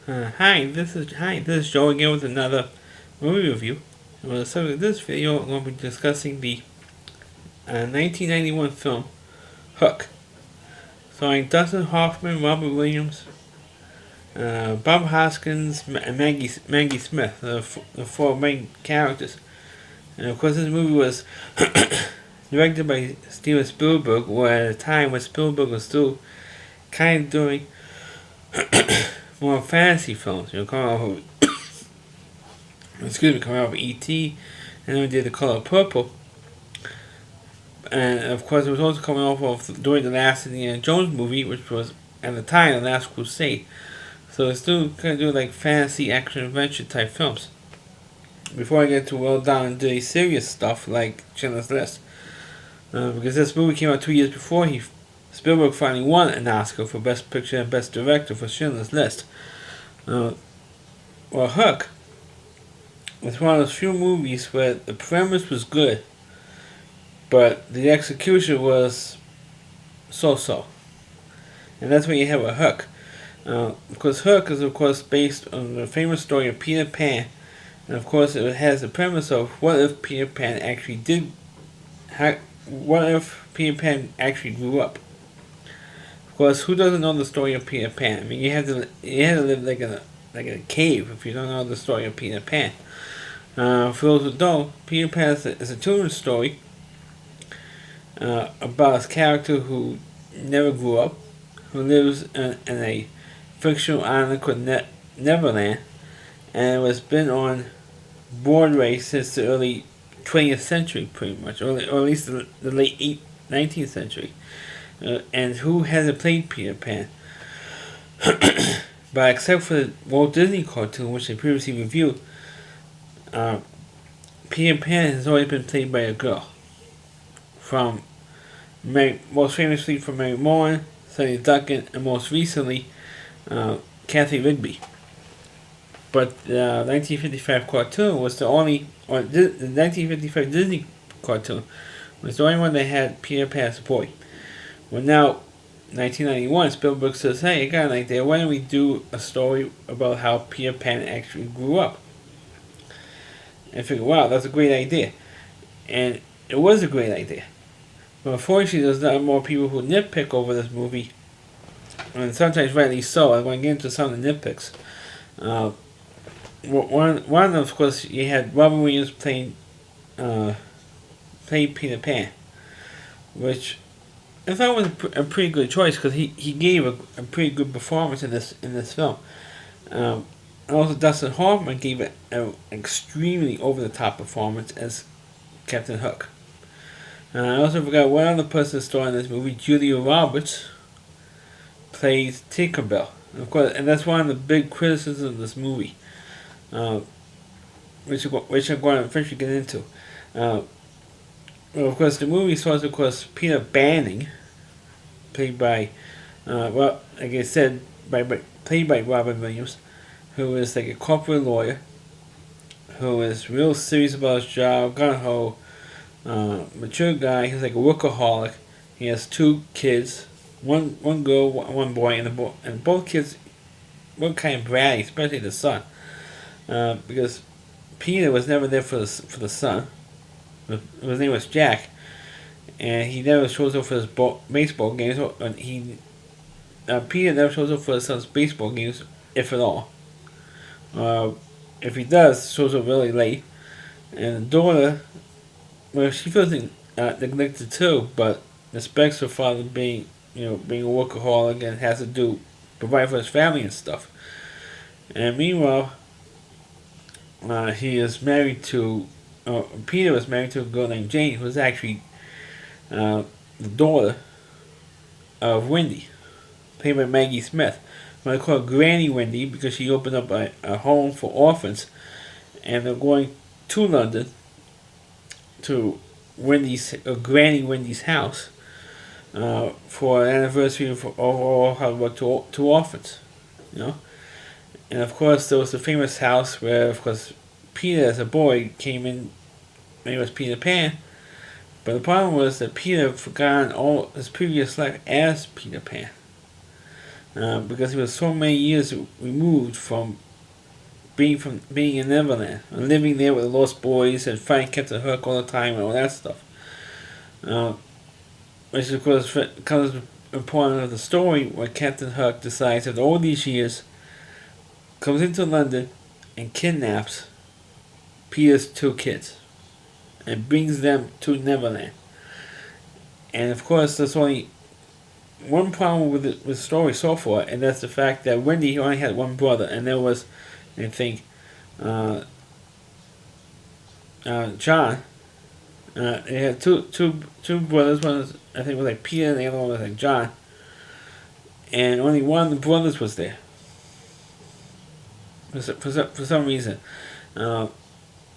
This is Joe again with another movie review. And on the subject of this video, I'm going to be discussing the 1991 film Hook, starring Dustin Hoffman, Robert Williams, Bob Hoskins, and Maggie Smith, the four main characters. And of course, this movie was directed by Steven Spielberg, where at a time when Spielberg was still kind of doing more fantasy films. Coming off of E.T., and then we did The Color Purple. And of course, it was also coming off of doing the last Indiana Jones movie, which was at the time The Last Crusade. So it's still kind of doing like fantasy, action, adventure type films. Before I get to well down and dirty serious stuff like Schindler's List, because this movie came out 2 years before Spielberg finally won an Oscar for Best Picture and Best Director for Schindler's List. Hook was one of those few movies where the premise was good, but the execution was so-so. And that's when you have a Hook. Because Hook is, of course, based on the famous story of Peter Pan. And, of course, it has the premise of what if Peter Pan actually what if Peter Pan actually grew up? Of course, who doesn't know the story of Peter Pan? I mean, you have to live like in a cave if you don't know the story of Peter Pan. For those who don't, Peter Pan is a children's story about a character who never grew up, who lives in a fictional island called Neverland, and was been on Broadway since the early 20th century, pretty much, or at least the late 19th century. And who hasn't played Peter Pan? But except for the Walt Disney cartoon, which I previously reviewed, Peter Pan has always been played by a girl. Most famously from Mary Moore, Sonny Duncan, and most recently, Kathy Rigby. But the 1955 cartoon was the 1955 Disney cartoon was the only one that had Peter Pan as a boy. Well, now, 1991, Spielberg says, hey, I got an idea. Why don't we do a story about how Peter Pan actually grew up? And I figured, wow, that's a great idea. And it was a great idea. But unfortunately, there's not more people who nitpick over this movie. And sometimes rightly so. I'm going to get into some of the nitpicks. One of course, you had Robin Williams playing Peter Pan, which I thought was a pretty good choice because he gave a pretty good performance in this film. And also, Dustin Hoffman gave an extremely over the top performance as Captain Hook. I also forgot one other person starring in this movie, Julia Roberts, plays Tinkerbell. Of course, and that's one of the big criticisms of this movie, which I'm going to eventually get into. Well, of course, the movie stars, of course, Peter Banning, played by, like I said, played by Robin Williams, who is like a corporate lawyer, who is real serious about his job, gung-ho, mature guy. He's like a workaholic. He has two kids, one girl, one boy, and both kids were kind of bratty, especially the son, because Peter was never there for the son. His name was Jack, and he never shows up for his baseball games. Peter never shows up for his son's baseball games, if at all. If he does, shows up really late. And the daughter, well, she feels neglected too, but respects her father being a workaholic and has to provide for his family and stuff. And meanwhile, he is married to. Peter was married to a girl named Jane, who was actually the daughter of Wendy, played by Maggie Smith. I call her Granny Wendy because she opened up a home for orphans, and they're going to London to Granny Wendy's house for an anniversary of overall how to work to orphans, And of course, there was the famous house where, of course, Peter as a boy came in. It was Peter Pan, but the problem was that Peter forgot all his previous life as Peter Pan. because he was so many years removed from being in Neverland, and living there with the Lost Boys and fighting Captain Hook all the time and all that stuff. Which of course becomes important of the story when Captain Hook decides after all these years, comes into London and kidnaps Peter's two kids and brings them to Neverland. And of course, there's only one problem with the story so far, and that's the fact that Wendy only had one brother, and there was, I think, John. They had two brothers. One was, I think, was like Peter, and the other one was like John. And only one of the brothers was there. For some reason. It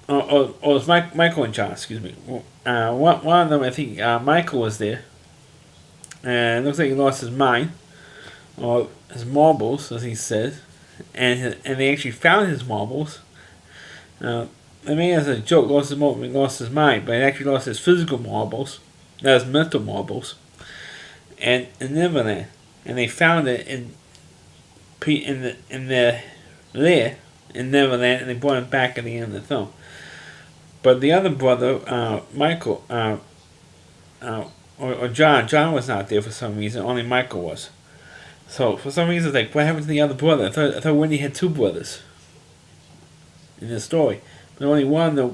was Michael and John, excuse me. One of them, I think, Michael was there. And it looks like he lost his mind. Or his marbles, as he says. And they actually found his marbles. I mean, as a joke, lost his mind, but he actually lost his physical marbles, not his mental marbles, and in Neverland, and they found it in their lair in Neverland, and they brought him back at the end of the film. But the other brother, Michael, or John was not there for some reason. Only Michael was. So for some reason, it's like, what happened to the other brother? I thought Wendy had two brothers in the story. But only one that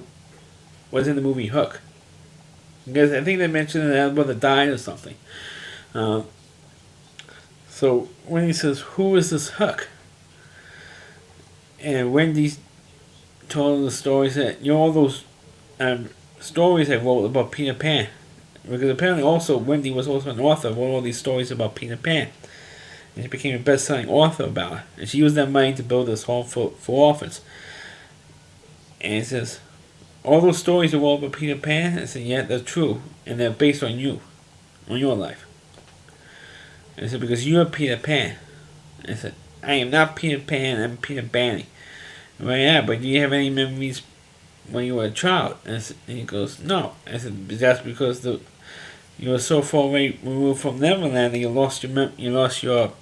was in the movie Hook. Because I think they mentioned that the other brother died or something. So Wendy says, "Who is this Hook?" And Wendy told the stories that, all those stories I wrote about Peter Pan. Because apparently also Wendy was also an author, wrote all these stories about Peter Pan. And she became a best-selling author about it. And she used that money to build this home for orphans. And it says, all those stories are all about Peter Pan? I said, yeah, they're true. And they're based on you. On your life. And I said, because you're Peter Pan. And I said, I am not Peter Pan, I'm Peter Banning. Well, yeah, but do you have any memories when you were a child? And he goes, no. I said, that's because you were so far away removed from Neverland that you lost your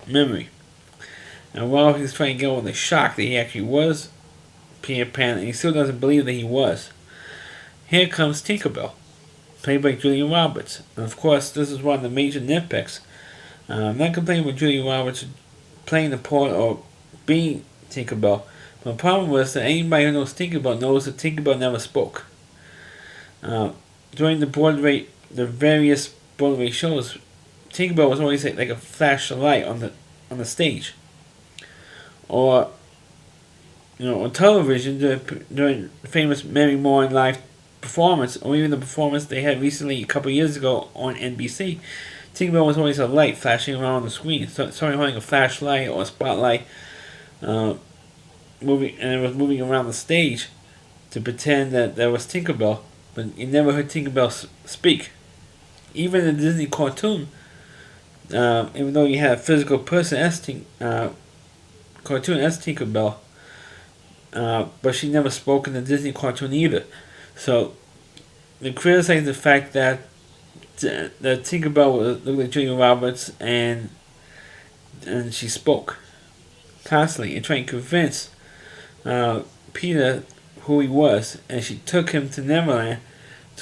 memory. And while he's trying to get over the shock that he actually was Peter Pan, and he still doesn't believe that he was, here comes Tinkerbell, played by Julia Roberts. And of course, this is one of the major nitpicks. I'm not complaining with Julia Roberts playing the part or being Tinkerbell. But the problem was that anybody who knows Tinkerbell knows that Tinkerbell never spoke. During the various Broadway shows, Tinkerbell was always like a flash of light on the stage, or on television during the famous Mary Moore live performance, or even the performance they had recently a couple of years ago on NBC. Tinkerbell was always a light flashing around on the screen, somebody holding a flashlight or a spotlight, moving around the stage to pretend that there was Tinkerbell, but you never heard Tinkerbell speak. Even in the Disney cartoon, even though you had a physical person as cartoon as Tinkerbell, but she never spoke in the Disney cartoon either. So they criticize the fact that Tinkerbell looked like Julia Roberts and she spoke constantly and trying to convince Peter who he was, and she took him to Neverland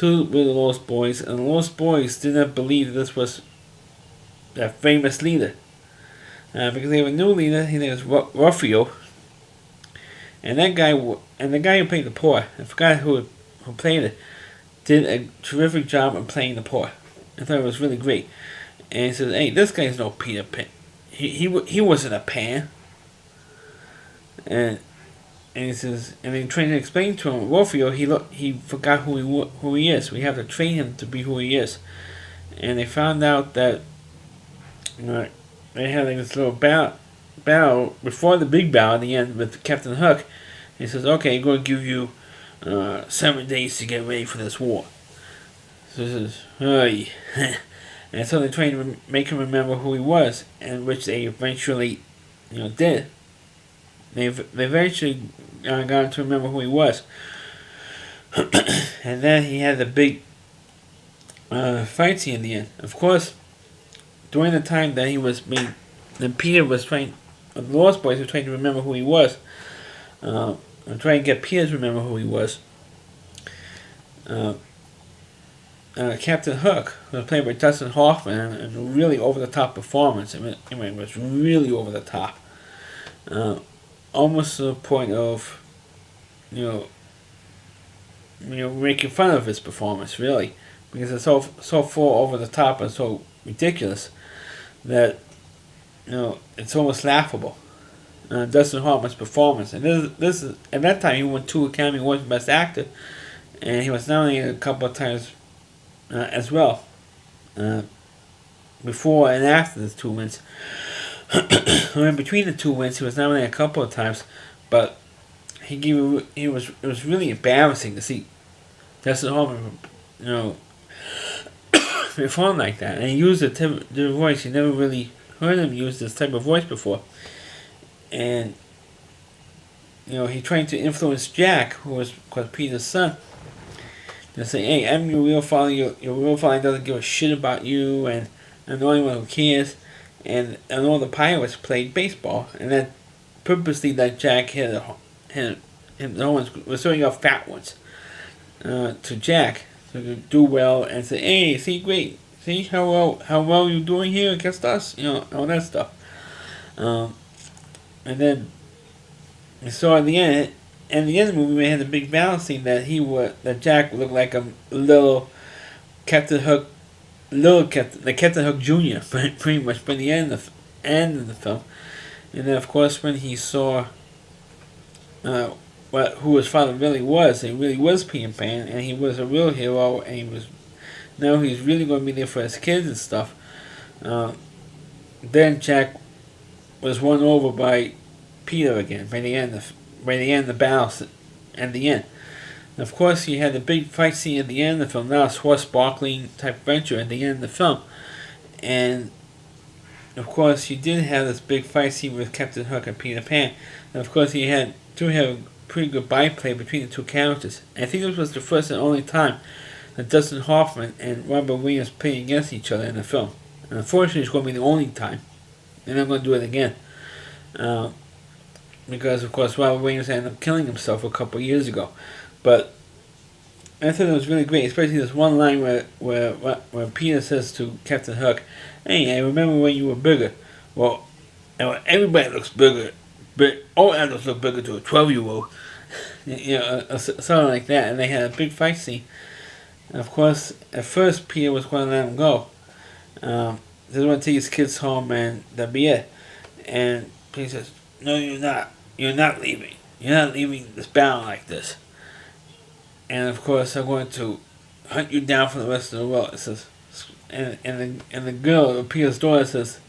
with the Lost Boys, and the Lost Boys did not believe this was that famous leader, because they have a new leader. His name is Rufio, and the guy who played the part, I forgot who played it, did a terrific job of playing the part. I thought it was really great. And he says, "Hey, this guy's no Peter Pan. He wasn't a Pan." And he says, and they trying to explain to him, Rufio, he forgot who he is. We have to train him to be who he is. And they found out that they had like this little battle before the big battle at the end with Captain Hook. He says, "Okay, I'm going to give you 7 days to get ready for this war." So he says, "Hey," and so they're trying to make him remember who he was, and which they eventually, did. They eventually got him to remember who he was, and then he had the big fight scene in the end. Of course, during the time that he was being then Peter was trying, the Lost Boys were trying to remember who he was. And trying to get Peter to remember who he was. Captain Hook was played by Dustin Hoffman, and a really over the top performance. It was really over the top, almost to the point of, making fun of his performance, really, because it's so far over the top and so ridiculous that it's almost laughable. Dustin Hoffman's performance, and this is at that time he won 2 Academy Awards for Best Actor, and he was nominated a couple of times as well, before and after the 2 wins. In between the 2 wins, he was nominated a couple of times, but it was really embarrassing to see Dustin Hoffman, perform like that, and he used the voice. You never really heard him use this type of voice before, and he tried to influence Jack, who was Peter's son. To say, hey, I'm your real father. Your real father doesn't give a shit about you, and I'm the only one who cares. And all the pirates played baseball, and then purposely let Jack hit the ones was throwing out fat ones to Jack to do well and say, hey, see, great, see how well you're doing here against us, all that stuff. And then we saw at the end. And the end of the movie, we had a big battle scene that Jack looked like a little Captain Hook, Captain Hook Jr. pretty much by the end of the film. And then of course when he saw who his father really was, he really was Peter Pan, and he was a real hero, and he's really going to be there for his kids and stuff. Then Jack was won over by Peter again by the end of the battle at the end. And of course, you had the big fight scene at the end of the film, not a swashbuckling type adventure at the end of the film. And of course, you did have this big fight scene with Captain Hook and Peter Pan. And of course, you had to have a pretty good byplay between the 2 characters. And I think this was the first and only time that Dustin Hoffman and Robert Williams played against each other in the film. And unfortunately, it's going to be the only time. They're not going to do it again. Because, of course, Robert Williams ended up killing himself a couple of years ago. But I thought it was really great, especially this one line where Peter says to Captain Hook, hey, I remember when you were bigger. Well, everybody looks bigger, but all adults look bigger to a 12-year-old. Something like that. And they had a big fight scene. And, of course, at first, Peter was going to let him go. He doesn't want to take his kids home, and that'd be it. And Peter says, no, you're not. You're not leaving. You're not leaving this battle like this. And of course, I'm going to hunt you down for the rest of the world. It says, and the girl, Peter's daughter, says,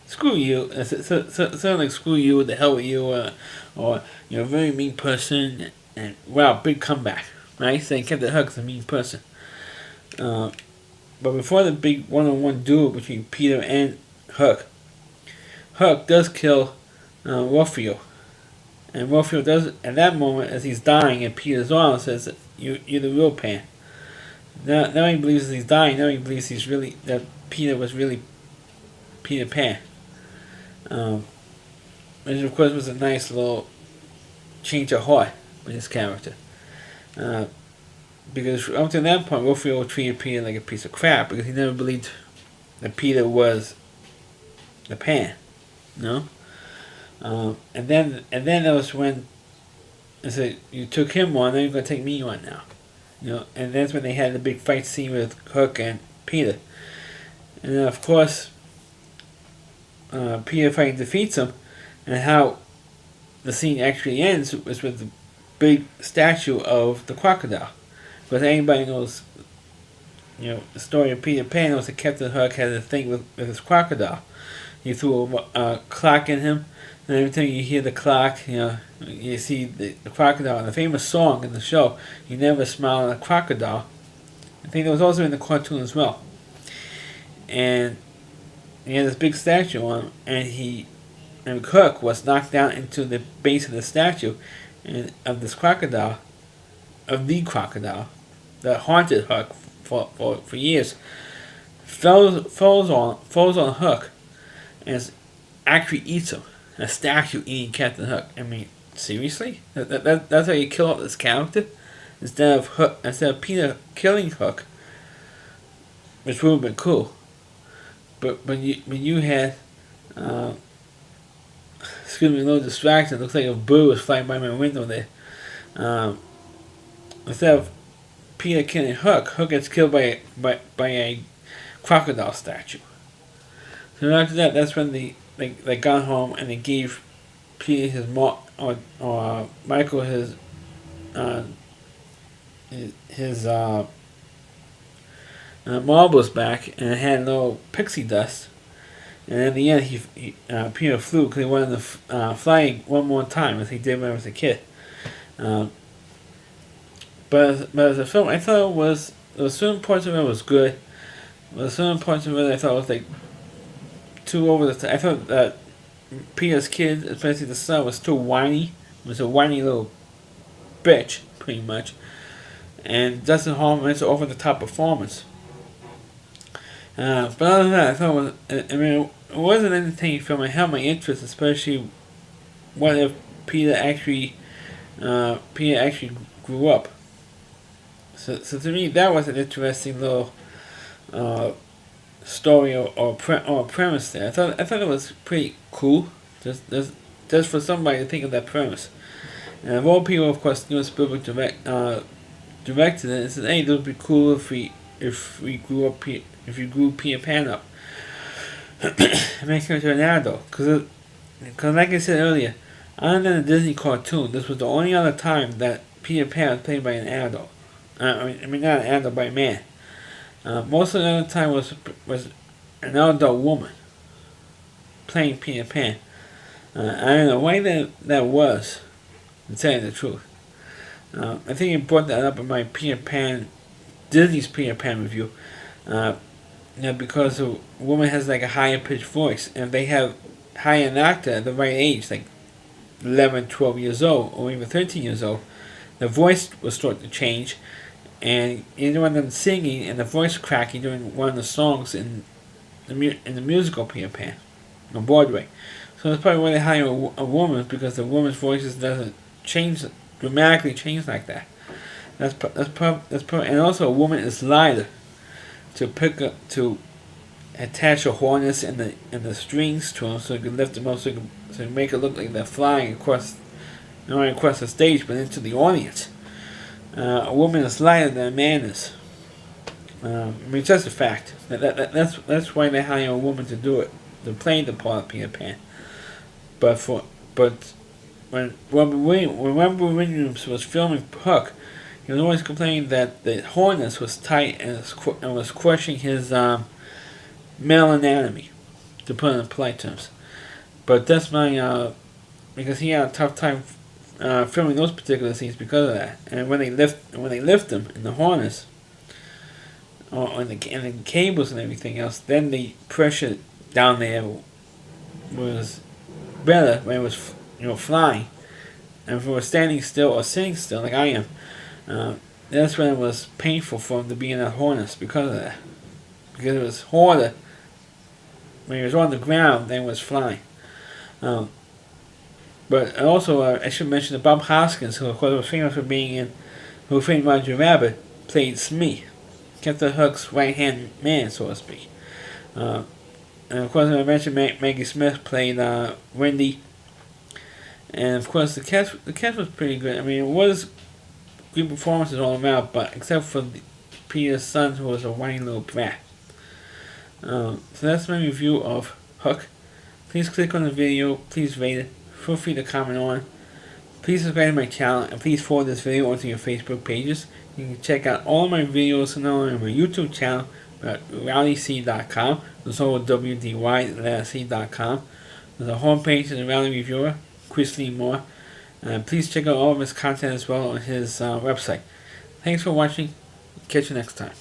"Screw you." It sounds like "Screw you," "the hell with you," or "You're a very mean person." And wow, big comeback, right? Saying Captain Hook's a mean person. But before the big one-on-one duel between Peter and Hook does kill Raphael. And Raphael does, at that moment, as he's dying, and Peter's arms says, you're the real Pan. Now he believes he's dying, now he believes that Peter was really Peter Pan. Which of course was a nice little change of heart with his character. Because up to that point, Raphael treated Peter like a piece of crap, because he never believed that Peter was the Pan. And then that was when I said, you took him on, now you're going to take me on now. And that's when they had the big fight scene with Hook and Peter. And then, of course, Peter finally defeats him, and how the scene actually ends was with the big statue of the crocodile. Because anybody knows, the story of Peter Pan knows that Captain Hook had a thing with his crocodile. He threw a clock in him, and every time you hear the clock, you see the crocodile. And the famous song in the show, "You Never Smile at a Crocodile," I think that was also in the cartoon as well. And he had this big statue on him, and Hook was knocked down into the base of the statue of this crocodile, that haunted Hook for years. Falls on Hook, and actually eats him. A statue eating Captain Hook. I mean, seriously? That's how you kill off this character? Instead of Peter killing Hook, which would have been cool. But when you had, excuse me, a little distracted. It looks like a bird was flying by my window there. Instead of Peter killing Hook, Hook gets killed by a crocodile statue. So after that, that's when they got home and they gave Peter his Michael his marbles back, and it had a little pixie dust. And in the end, Peter flew because he wanted to fly one more time as he did when he was a kid. But as a film, I thought there was certain parts of it was good. There were certain parts of it I thought was like too over the top. I thought that Peter's kid, especially the son, was too whiny. He was a whiny little bitch, pretty much. And Dustin Hoffman is an over the top performance. But other than that, I thought it was an entertaining film. It held my interest, especially what if Peter actually grew up. So to me, that was an interesting little story or premise there. I thought it was pretty cool, just for somebody to think of that premise. And of all people, of course, Steven Spielberg directed it and said, "Hey, it would be cool if we grew Peter Pan up and make him into an adult." Because like I said earlier, other than a Disney cartoon, this was the only other time that Peter Pan was played by an adult. I mean not an adult, by a man. Most of the other time was an adult woman playing Peter Pan. I don't know why that was, to tell you the truth. I think I brought that up in my Disney's Peter Pan review. Because a woman has like a higher pitched voice, and if they hire an actor at the right age, like 11, 12 years old, or even 13 years old, the voice will start to change, and either when them singing and the voice cracking during one of the songs in the musical Peter Pan on Broadway. So that's probably why they hire a woman, because the woman's voice doesn't dramatically change like that. That's probably, and also a woman is lighter to attach a harness and the strings to them, so you can lift them up, so you make it look like they're flying across, not only across the stage but into the audience. A woman is lighter than a man is. I mean, it's just a fact. That's why they hire a woman to do it, to play the part of Peter Pan. But when Robin Williams was filming Hook, he was always complaining that the harness was tight and was crushing his male anatomy, to put it in polite terms. But that's because he had a tough time filming those particular scenes because of that. And when they lift him in the harness, and the cables and everything else, then the pressure down there was better when it was flying. And if it was standing still or sitting still like I am, that's when it was painful for him to be in that harness because of that. Because it was harder when he was on the ground than it was flying. But also, I should mention that Bob Hoskins, who of course was famous for being in Who Framed Roger Rabbit, played Smee, Captain Hook's right-hand man, so to speak. And of course, I mentioned Maggie Smith played Wendy. And of course, the cast was pretty good. I mean, it was good performances all around, but except for Peter's son, who was a whiny little brat. So that's my review of Hook. Please click on the video. Please rate it. Feel free to comment on it. Please subscribe to my channel, and please forward this video onto your Facebook pages. You can check out all of my videos not only on my YouTube channel, but at rowdyc.com. There's also wdy.com. There's a homepage of the Rowdy Reviewer, Chris Lee Moore. Please check out all of his content as well on his website. Thanks for watching. Catch you next time.